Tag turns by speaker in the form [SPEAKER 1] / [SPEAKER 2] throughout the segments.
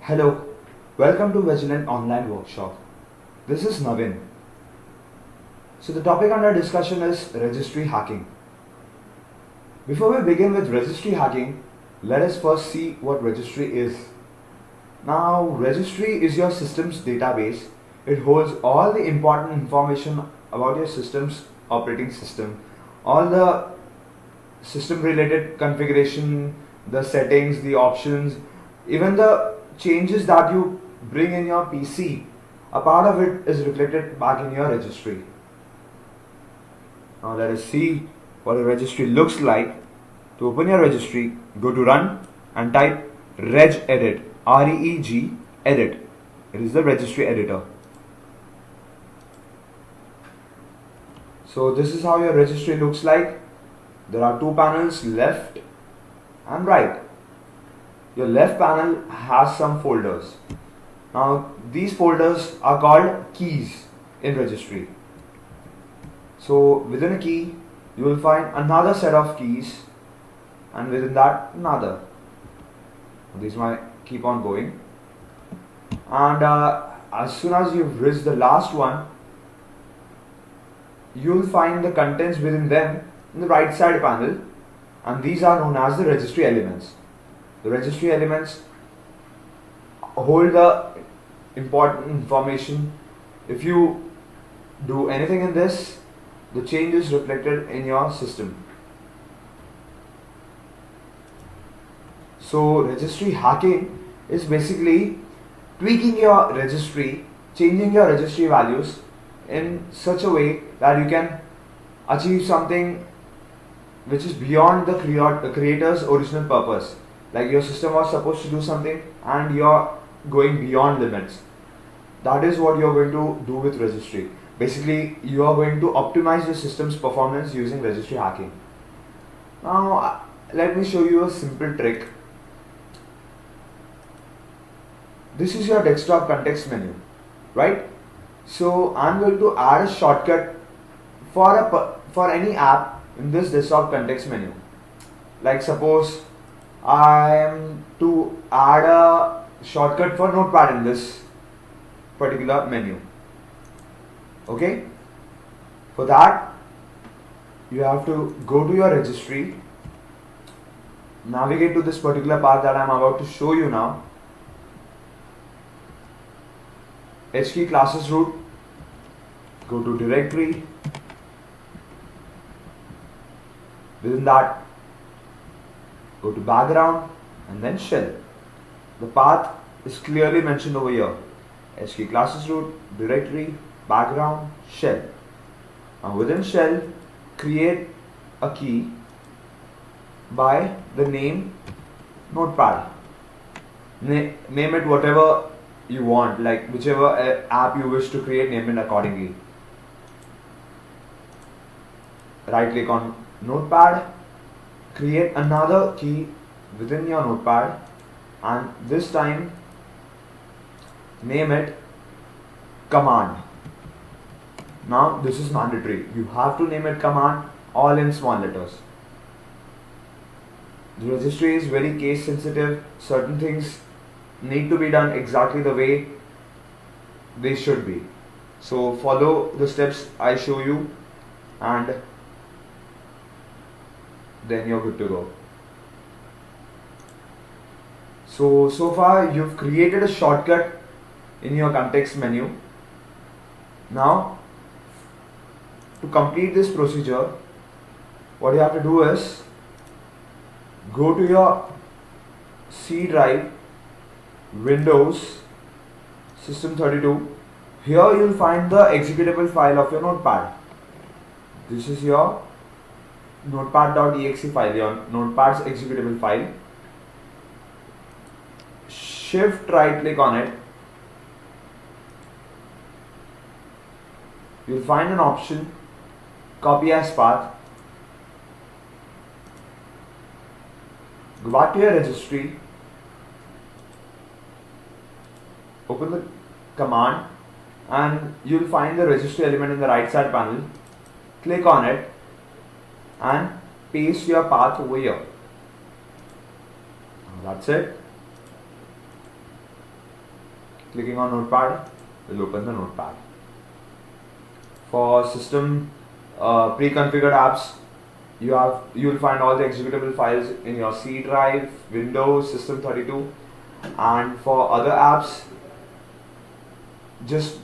[SPEAKER 1] Hello, welcome to Vigilant Online Workshop. This is Navin. So the topic under discussion is registry hacking. Before we begin with registry hacking, let us first see what registry is. Now, registry is your system's database. It holds all the important information about your system's operating system, all the system related configuration, the settings, the options, even the changes that you bring in your PC. A part of it is reflected back in your registry. Now let us see what a registry looks like. To open your registry, go to run and type regedit, R-E-E-G, edit. It is the registry editor. So this is how your registry looks like. There are two panels, left and right. Your left panel has some folders. Now these folders are called keys in registry. So within a key you will find another set of keys, and within that another. These might keep on going, and as soon as you've reached the last one, you will find the contents within them in the right side panel, and these are known as the registry elements. The registry elements hold the important information. If you do anything in this, the change is reflected in your system. So registry hacking is basically tweaking your registry, changing your registry values in such a way that you can achieve something which is beyond the creator's original purpose. Like your system was supposed to do something and you're going beyond limits. That is what you're going to do with registry. Basically, you are going to optimize your system's performance using registry hacking. Now, let me show you a simple trick. This is your desktop context menu, right? So I'm going to add a shortcut for any app in this desktop context menu. Like suppose I am to add a shortcut for Notepad in this particular menu. Okay, for that you have to go to your registry, navigate to this particular path that I am about to show you now. HKey classes root, go to directory, within that go to background and then shell. The path is clearly mentioned over here. HKey classes root, directory, background, shell. Now within shell, create a key by the name Notepad. Name it whatever you want, like whichever app you wish to create, name it accordingly. Right click on Notepad, create another key within your Notepad, and this time name it command. Now this is mandatory. You have to name it command, all in small letters. The registry is very case sensitive. Certain things need to be done exactly the way they should be. So follow the steps I show you and then you're good to go. So far you've created a shortcut in your context menu. Now to complete this procedure, what you have to do is go to your C drive, Windows, System32. Here you'll find the executable file of your Notepad. This is your notepad.exe file, your Notepad's executable file. Shift right click on it. You'll find an option, copy as path. Go back to your registry, open the command, and you'll find the registry element in the right side panel. Click on it and paste your path over here. That's it. Clicking on notepad will open the notepad. For system pre-configured apps, you'll find all the executable files in your C drive, Windows, System32, and for other apps, just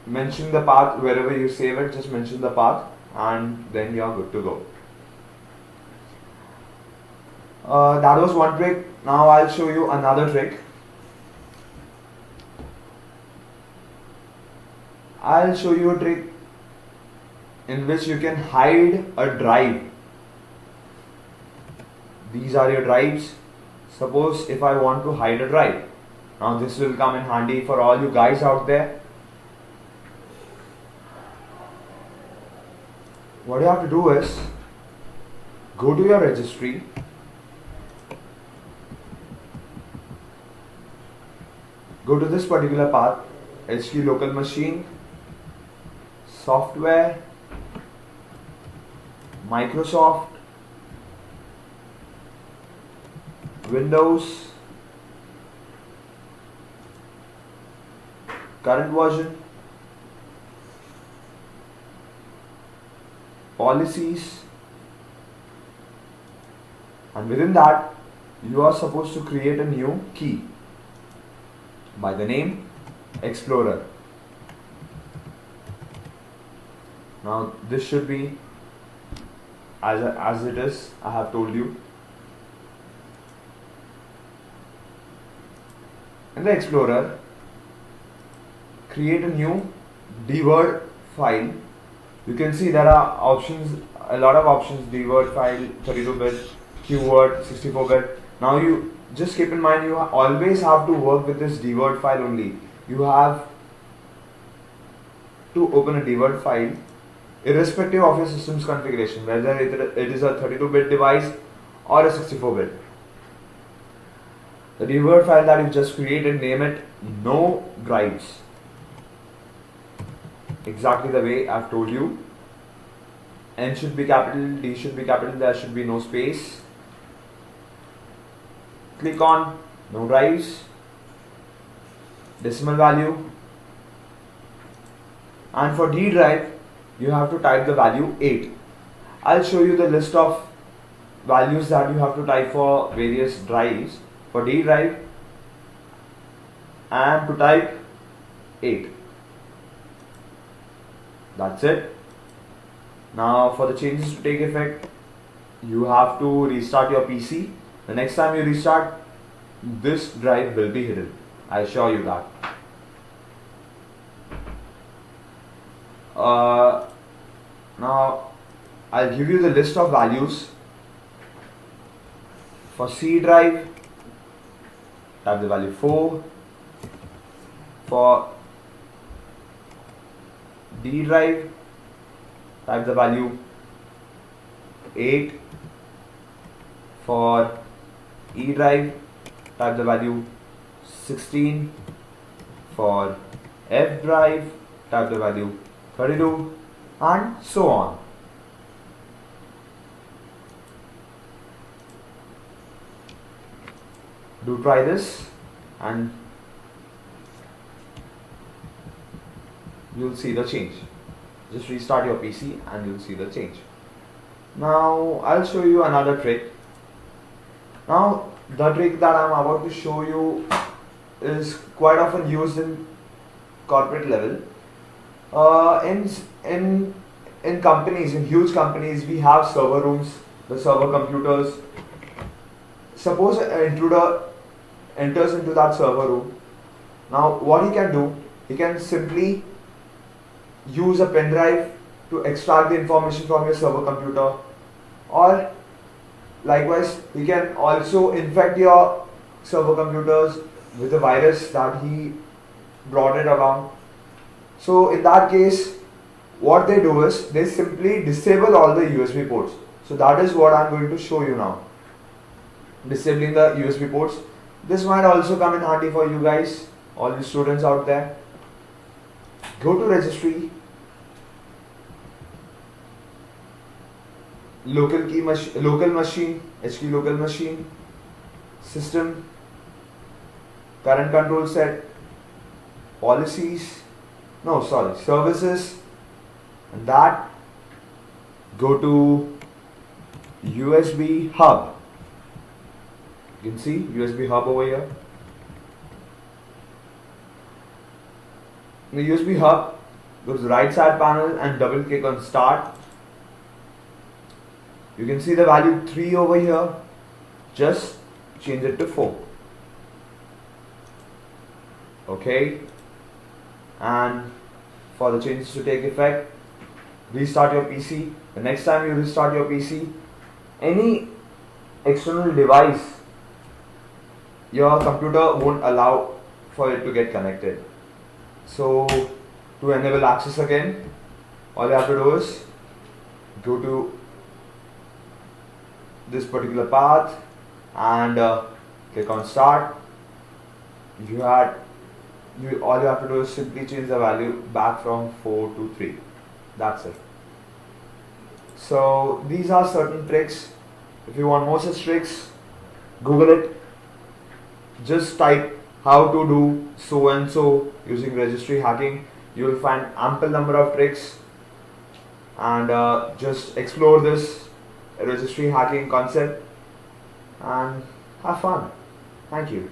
[SPEAKER 1] mention the path wherever you save it. Just mention the path, and then you're good to go. That was one trick. Now I'll show you another trick. I'll show you a trick in which you can hide a drive. These are your drives. Suppose if I want to hide a drive. Now this will come in handy for all you guys out there. What you have to do is go to your registry. Go to this particular path, HQ local machine, software, Microsoft, Windows, current version, policies, and within that you are supposed to create a new key by the name Explorer. Now this should be as it is, I have told you. In the Explorer, create a new dword file. You can see there are options, a lot of options: dword file, 32-bit, qword, 64-bit. Now you just keep in mind, you always have to work with this dword file only. You have to open a dword file irrespective of your system's configuration, whether it is a 32-bit device or a 64-bit. The dword file that you just created, name it no drives. Exactly the way I've told you. N should be capital, D should be capital, there should be no space. Click on no drives, decimal value, and for D drive you have to type the value 8. I'll show you the list of values that you have to type for various drives. For D drive, I am to type 8. That's it. Now for the changes to take effect, you have to restart your PC. The next time you restart, this drive will be hidden. I assure you that. Now I'll give you the list of values. For C drive, type the value 4. For D drive, type the value 8. For E drive, type the value 16. For F drive, type the value 32, and so on. Do try this and you'll see the change. Just restart your PC and you'll see the change. Now I'll show you another trick. Now the trick that I'm about to show you is quite often used in corporate level. In companies, in huge companies, we have server rooms, the server computers. Suppose an intruder enters into that server room. Now what he can do, he can simply use a pen drive to extract the information from your server computer, or likewise he can also infect your server computers with a virus that he brought it along. So in that case, what they do is they simply disable all the USB ports. So that is what I'm going to show you now. Disabling the USB ports. This might also come in handy for you guys, all the students out there. Go to registry, local machine, HQ local machine, system, current control set, policies, no sorry, services, and that go to USB hub. You can see USB hub over here. In the USB hub, go to the right side panel and double click on start. You can see the value 3 over here. Just change it to 4. Okay, and for the changes to take effect, restart your PC. The next time you restart your PC, any external device, your computer won't allow for it to get connected. So to enable access again, all you have to do is go to this particular path and click on start. All you have to do is simply change the value back from 4 to 3. That's it. So these are certain tricks. If you want more such tricks, Google it. Just type how to do so and so using registry hacking. You will find ample number of tricks, and just explore this registry hacking concept and have fun. Thank you.